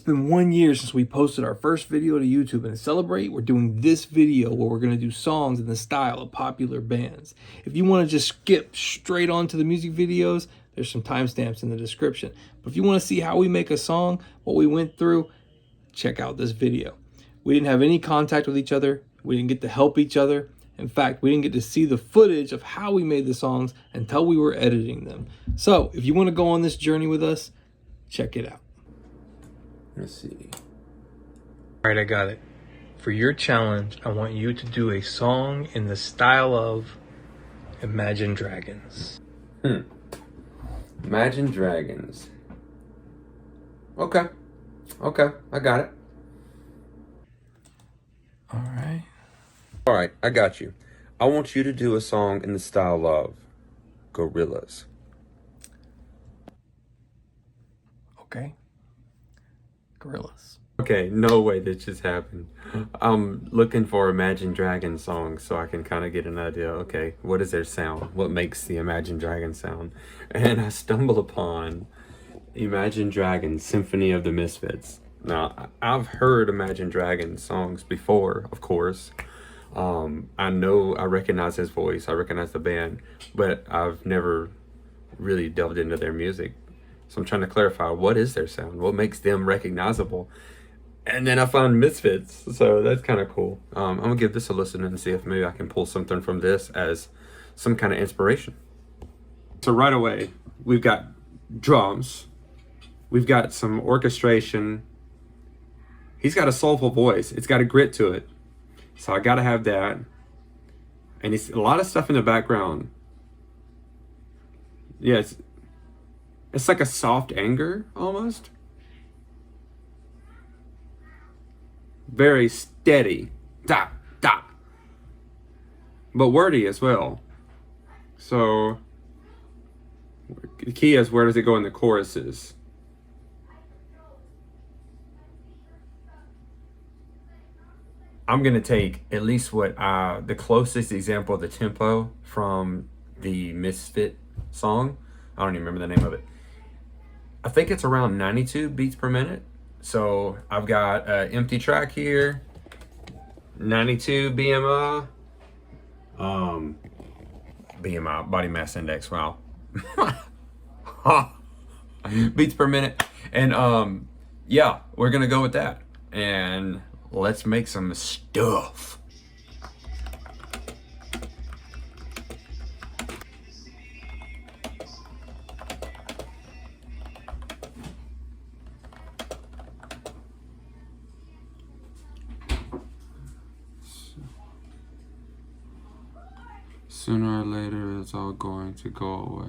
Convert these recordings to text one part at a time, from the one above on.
been 1 year since we posted our first video to YouTube, and to celebrate, we're doing this video where we're going to do songs in the style of popular bands. If you want to just skip straight on to the music videos, there's some timestamps in the description. But if you want to see how we make a song, what we went through, check out this video. We didn't have any contact with each other. We didn't get to help each other. In fact, we didn't get to see the footage of how we made the songs until we were editing them. So if you want to go on this journey with us, check it out. Let's see. All right, I got it. For your challenge, I want you to do a song in the style of Imagine Dragons. Imagine Dragons. Okay, I got it. All right. All right, I got you. I want you to do a song in the style of Gorillaz. Okay. Gorillaz. Okay, no way this just happened. I'm looking for Imagine Dragons songs so I can kind of get an idea. Okay, what is their sound? What makes the Imagine Dragons sound? And I stumble upon Imagine Dragons, Symphony of the Misfits. Now, I've heard Imagine Dragons songs before, of course. I recognize his voice, I recognize the band, but I've never really delved into their music. So I'm trying to clarify, what is their sound? What makes them recognizable? And then I found Misfits, so that's kind of cool. I'm gonna give this a listen and see if maybe I can pull something from this as some kind of inspiration. So right away, we've got drums, we've got some orchestration. He's got a soulful voice. It's got a grit to it. So I gotta have that. And it's a lot of stuff in the background. Yeah, it's like a soft anger almost. Very steady. Da, da. But wordy as well. So the key is, where does it go in the choruses? I'm gonna take at least what the closest example of the tempo from the Misfit song. I don't even remember the name of it. I think it's around 92 beats per minute. So I've got an empty track here, 92 BMI, BMI, body mass index. Wow, beats per minute, and yeah, we're gonna go with that, and let's make some stuff. Sooner or later, it's all going to go away.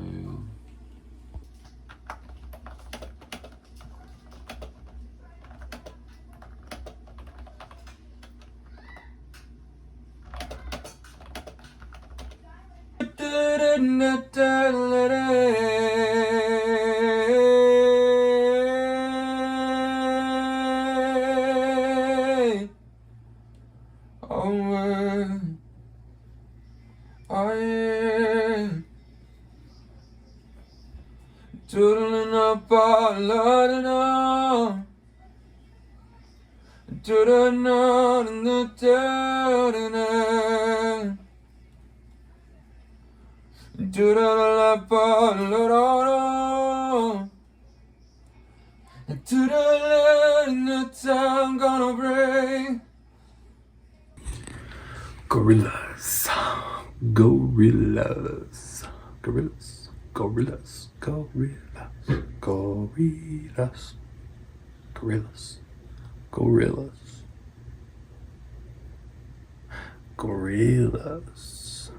Doodling up all night, doodling out in the dark, doodling up all night, doodling in the time gonna break. Gorillaz, Gorillaz, Gorillaz. Gorillaz, Gorillaz, Gorillaz, Gorillaz, Gorillaz, Gorillaz.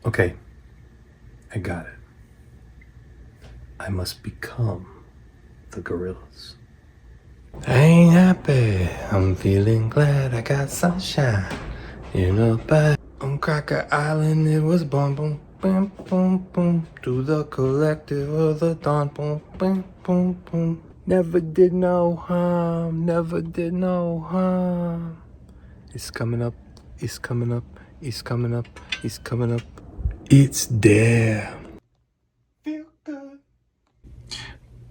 Okay, I got it. I must become the Gorillaz. I ain't happy, I'm feeling glad I got sunshine. In a bag on Cracker Island, it was boom, boom, boom, boom, boom. To the collective of the dawn, boom, boom, boom, boom. Never did no harm, never did no harm. It's coming up, it's coming up, it's coming up, it's coming up. It's there. Feel good.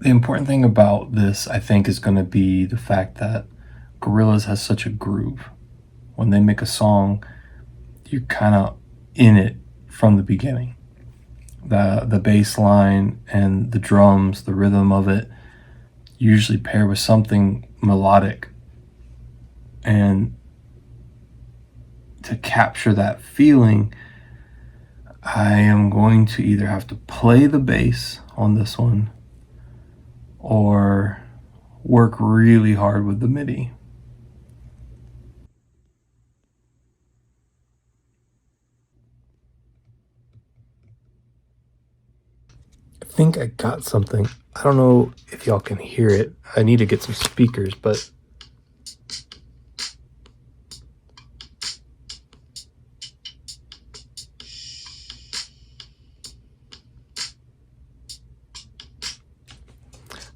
The important thing about this, I think, is going to be the fact that Gorillaz has such a groove. When they make a song, you're kind of in it from the beginning. The bass line and the drums, the rhythm of it, usually pair with something melodic. And to capture that feeling, I am going to either have to play the bass on this one or work really hard with the MIDI. I think I got something. I don't know if y'all can hear it. I need to get some speakers, but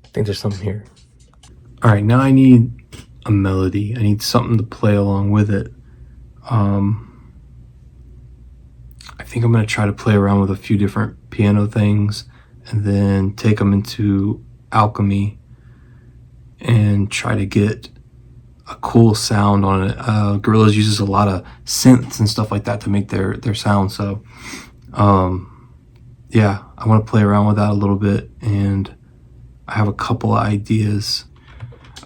I think there's something here. All right, now I need a melody. I need something to play along with it. I think I'm going to try to play around with a few different piano things and then take them into Alchemy and try to get a cool sound on it. Gorillaz uses a lot of synths and stuff like that to make their sound. So, yeah, I want to play around with that a little bit, and I have a couple of ideas.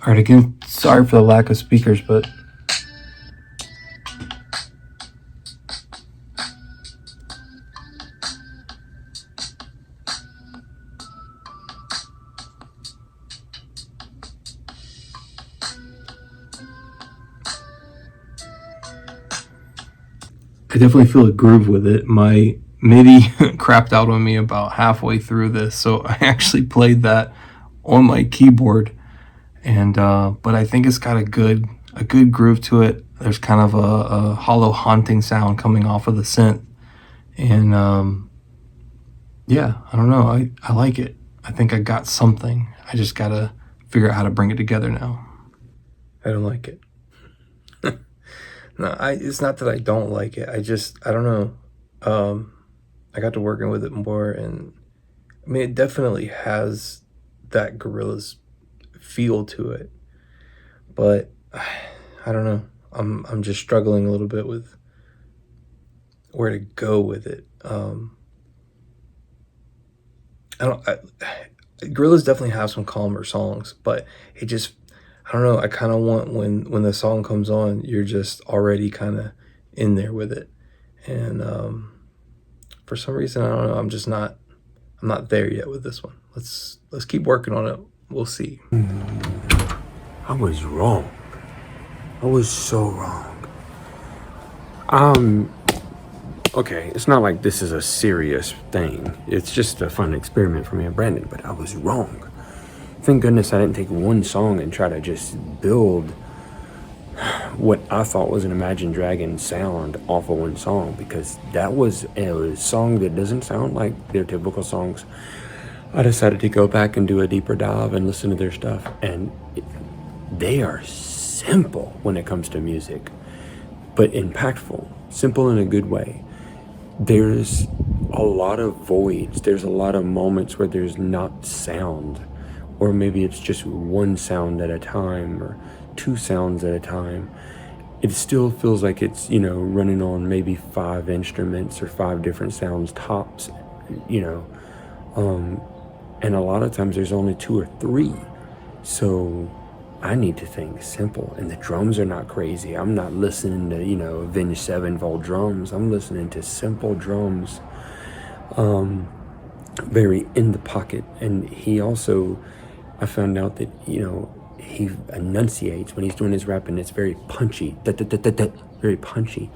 All right, again, sorry for the lack of speakers, but I definitely feel a groove with it. My MIDI crapped out on me about halfway through this, so I actually played that on my keyboard, and but I think it's got a good groove to it. There's kind of a hollow haunting sound coming off of the synth, and yeah, I don't know. I like it. I think I got something. I just gotta figure out how to bring it together now. I don't like it. No, it's not that I don't like it. I don't know. I got to working with it more, and I mean, it definitely has that Gorillaz feel to it, but I don't know. I'm just struggling a little bit with where to go with it. Gorillaz definitely have some calmer songs, but it just, I don't know. I kind of want when the song comes on, you're just already kind of in there with it, and for some reason, I don't know. I'm not there yet with this one. Let's keep working on it. We'll see. I was wrong. I was so wrong. Okay, it's not like this is a serious thing. It's just a fun experiment for me and Brandon, but I was wrong. Thank goodness I didn't take one song and try to just build what I thought was an Imagine Dragons sound off of one song, because that was a song that doesn't sound like their typical songs. I decided to go back and do a deeper dive and listen to their stuff, and they are simple when it comes to music, but impactful. Simple in a good way. There's a lot of voids. There's a lot of moments where there's not sound, or maybe it's just one sound at a time or two sounds at a time. It still feels like it's, running on maybe 5 instruments or 5 different sounds tops, and a lot of times there's only 2 or 3. So I need to think simple, and the drums are not crazy. I'm not listening to, Vintage 7-volt drums. I'm listening to simple drums, very in the pocket. And he also, I found out that, he enunciates when he's doing his rapping. It's very punchy, very punchy.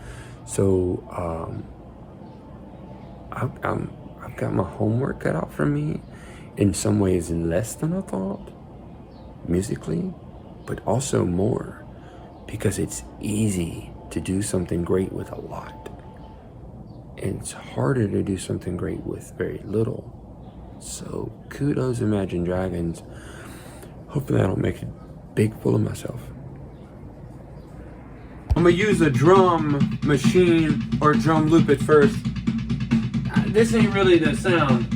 So I've got my homework cut out for me. In some ways less than I thought, musically, but also more, because it's easy to do something great with a lot. And it's harder to do something great with very little. So kudos Imagine Dragons. Hopefully I don't make a big fool of myself. I'm gonna use a drum machine or drum loop at first. This ain't really the sound.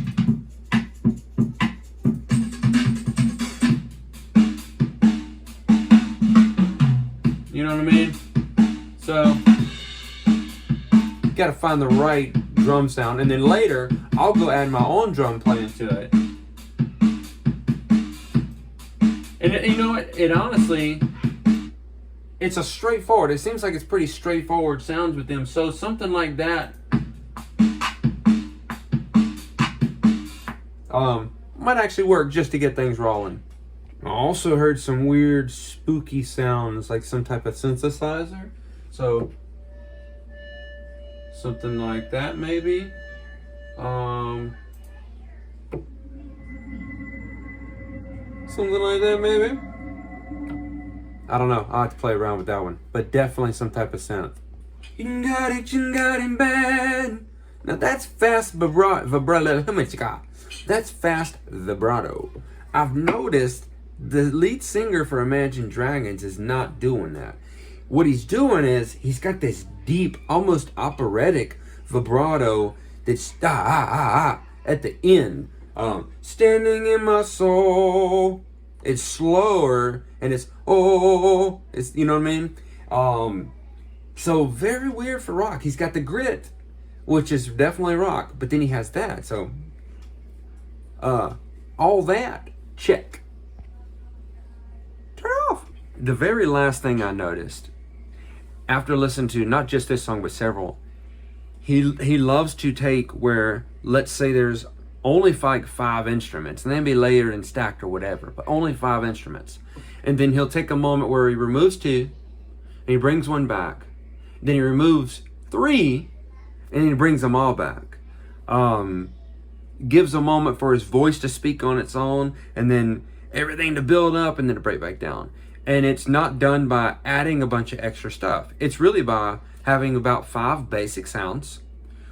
got to find the right drum sound, and then later I'll go add my own drum playing to it. And you know what? It honestly, it's a straightforward. It seems like it's pretty straightforward sounds with them. So something like that might actually work just to get things rolling. I also heard some weird spooky sounds, like some type of synthesizer. So something like that maybe. Something like that maybe. I don't know. I'll have to play around with that one. But definitely some type of synth. Now that's fast vibrato. That's fast vibrato. I've noticed the lead singer for Imagine Dragons is not doing that. What he's doing is he's got this deep, almost operatic vibrato that's at the end. Standing in my soul. It's slower and it's it's, you know what I mean? So very weird for rock. He's got the grit, which is definitely rock, but then he has that. So all that, check. Turn off. The very last thing I noticed after listening to not just this song but several, he loves to take where, let's say there's only like 5 instruments, and then be layered and stacked or whatever, but only 5 instruments. And then he'll take a moment where he removes 2, and he brings 1 back. Then he removes 3, and he brings them all back. Gives a moment for his voice to speak on its own, and then everything to build up, and then to break back down. And it's not done by adding a bunch of extra stuff. It's really by having about 5 basic sounds,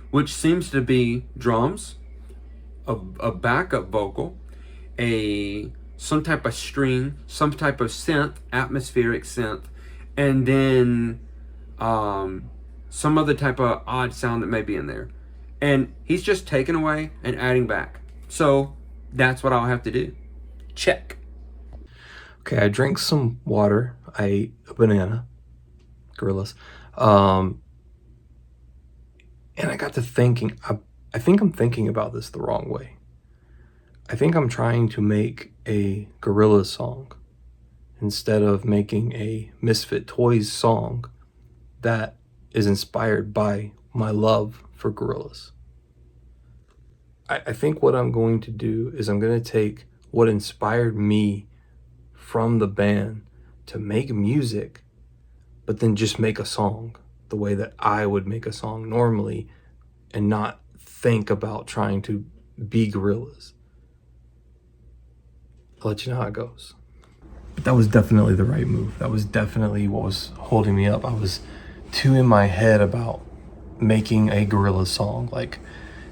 which seems to be drums, a backup vocal, some type of string, some type of synth, atmospheric synth, and then some other type of odd sound that may be in there. And he's just taking away and adding back. So that's what I'll have to do. Check. Okay, I drank some water. I ate a banana, Gorillaz. And I got to thinking, I think I'm thinking about this the wrong way. I think I'm trying to make a Gorillaz song instead of making a Misfit Toys song that is inspired by my love for Gorillaz. I think what I'm going to do is I'm going to take what inspired me from the band to make music, but then just make a song the way that I would make a song normally and not think about trying to be Gorillaz. I'll let you know how it goes. But that was definitely the right move. That was definitely what was holding me up. I was too in my head about making a Gorillaz song. Like,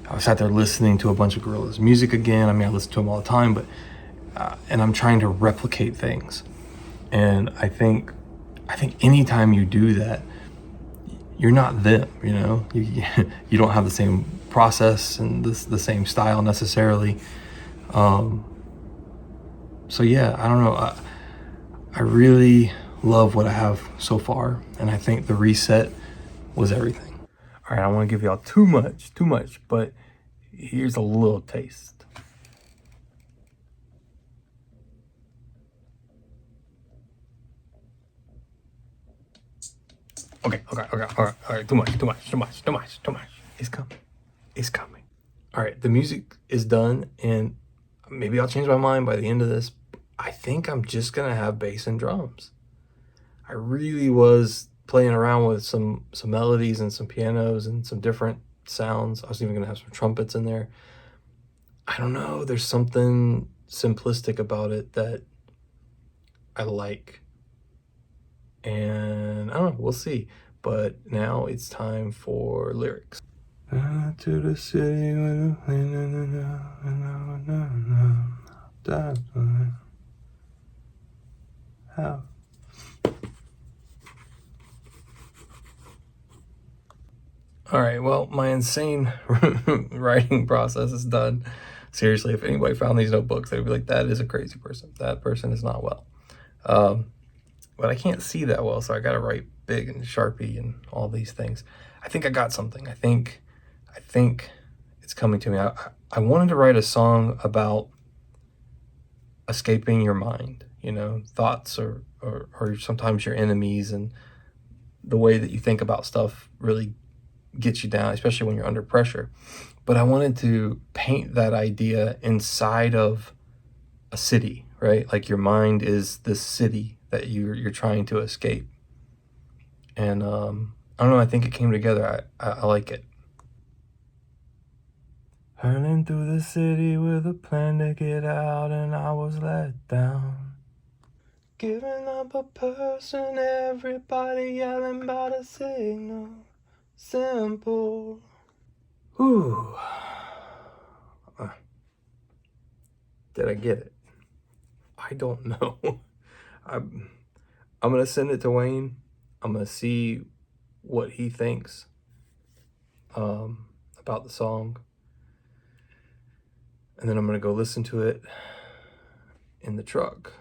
I sat there listening to a bunch of Gorillaz music again. I mean, I listen to them all the time, but and I'm trying to replicate things. And I think anytime you do that, you're not them, you know? You don't have the same process and the same style necessarily. So yeah, I don't know. I really love what I have so far, and I think the reset was everything. All right, I don't want to give y'all too much, but here's a little taste. Okay, all right, too much. It's coming. All right, the music is done, and maybe I'll change my mind by the end of this. I think I'm just gonna have bass and drums. I really was playing around with some melodies and some pianos and some different sounds. I was even gonna have some trumpets in there. I don't know, there's something simplistic about it that I like. And I don't know, we'll see. But now it's time for lyrics. To the city how? All right, well, my insane writing process is done. Seriously, if anybody found these notebooks, they'd be like, that is a crazy person. That person is not well. But I can't see that well, so I got to write big and Sharpie and all these things. I think I got something. I think it's coming to me. I wanted to write a song about escaping your mind, you know, thoughts or sometimes your enemies, and the way that you think about stuff really gets you down, especially when you're under pressure. But I wanted to paint that idea inside of a city, right? Like your mind is this city that you're trying to escape. And I don't know, I think it came together. I like it. Hurling through the city with a plan to get out, and I was let down. Giving up a person, everybody yelling about a signal. Simple. Whew. Did I get it? I don't know. I'm gonna send it to Wayne. I'm gonna see what he thinks about the song, and then I'm gonna go listen to it in the truck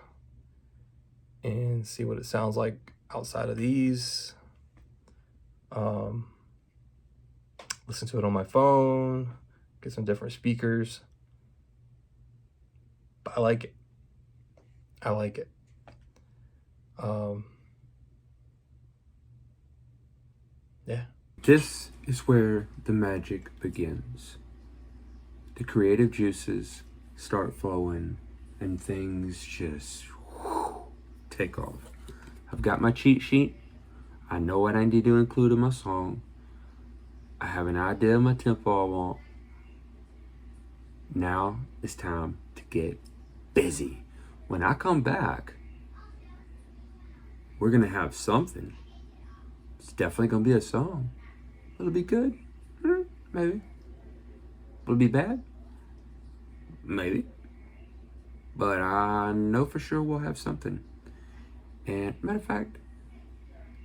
and see what it sounds like outside of these. Listen to it on my phone, get some different speakers. But I like it. I like it. Yeah. This is where the magic begins. The creative juices start flowing and things just take off. I've got my cheat sheet. I know what I need to include in my song. I have an idea of my tempo I want. Now it's time to get busy. When I come back, we're gonna have something. It's definitely gonna be a song. It'll be good, maybe. Will it be bad? Maybe. But I know for sure we'll have something. And matter of fact,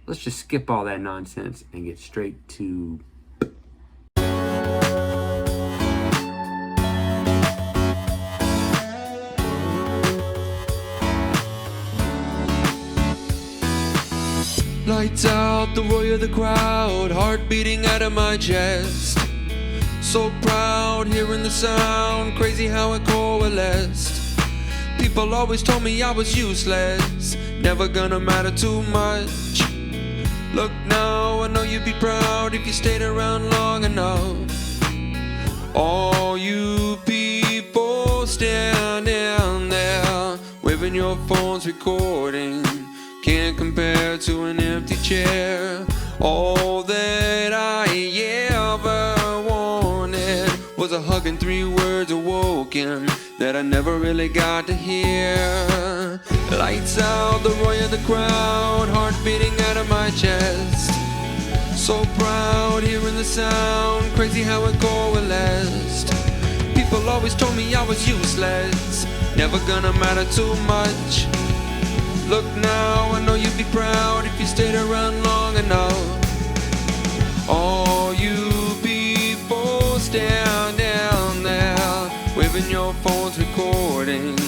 let's just skip all that nonsense and get straight to lights out, the roar of the crowd, heart beating out of my chest. So proud, hearing the sound, crazy how it coalesced. People always told me I was useless, never gonna matter too much. Look now, I know you'd be proud if you stayed around long enough. All you people standing there, waving your phones recording, can't compare to an empty chair. All that I ever wanted was a hug and 3 words awoken that I never really got to hear. Lights out, the roar of the crowd, heart beating out of my chest. So proud, hearing the sound, crazy how it coalesced. People always told me I was useless, never gonna matter too much. Look now, I know you'd be proud if you stayed around long enough. All you people standing there, waving your phones recording,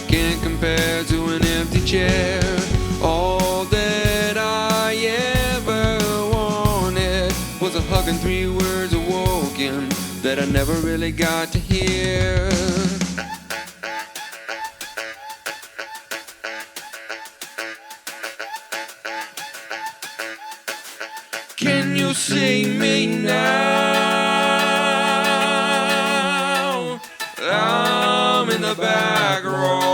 can't compare to an empty chair. All that I ever wanted was a hug and 3 words awoken that I never really got to hear. Can you see me now? I'm in the back row.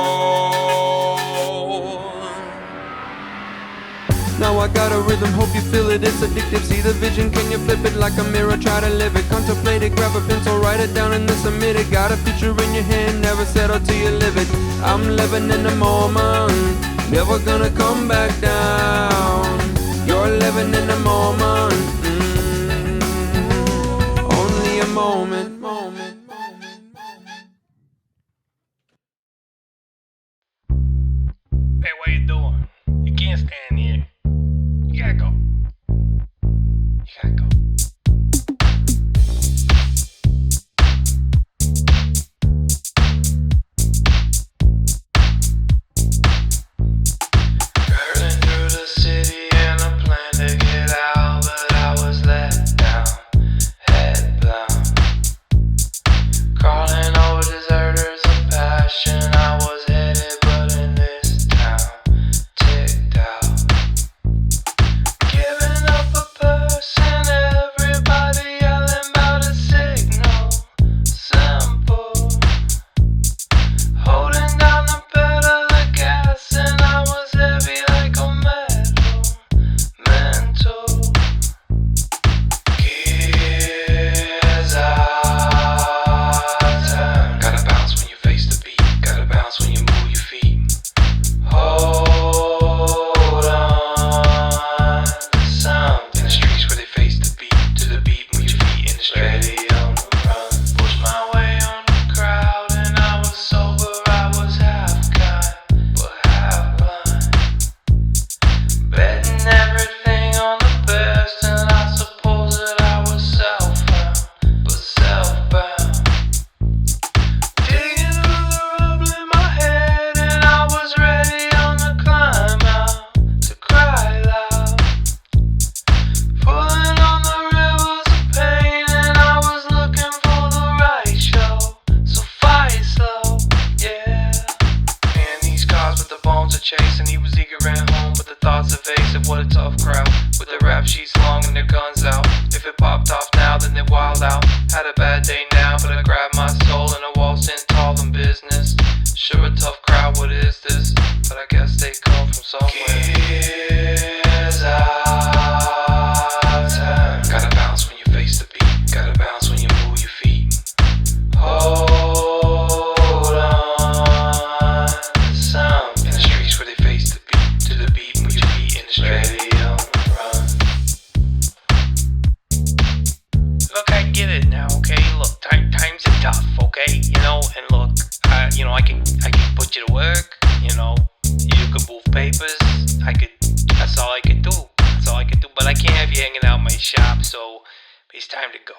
Now I got a rhythm, hope you feel it, it's addictive. See the vision, can you flip it like a mirror? Try to live it, contemplate it, grab a pencil, write it down and then submit it. Got a picture in your hand, never settle till you live it. I'm living in the moment, never gonna come back down. You're living in the moment, only a moment. Hey, what you doing? You can't stand here. You gotta go. You gotta go. Curling through the city and a plan to get out, but I was let down. chase, and he was eager ran home with the thoughts evasive. What a tough crowd, with their rap sheets long and their guns out. If it popped off now, then they wild out. Had a bad day now, but I grabbed my soul and I waltzed in tall in business. Sure a tough crowd, what is this? But I guess they come from somewhere. Gears out time. Gotta bounce when you face the beat. Gotta bounce when you move your feet. Hold on to some. In the streets where they face the beat. To the beat, move your feet in the street. Ready on the run. Look, I get it now, okay? Look, times are tough, okay? You know, and look, I can put you to work, you know. You could move papers. That's all I could do. But I can't have you hanging out in my shop, so it's time to go.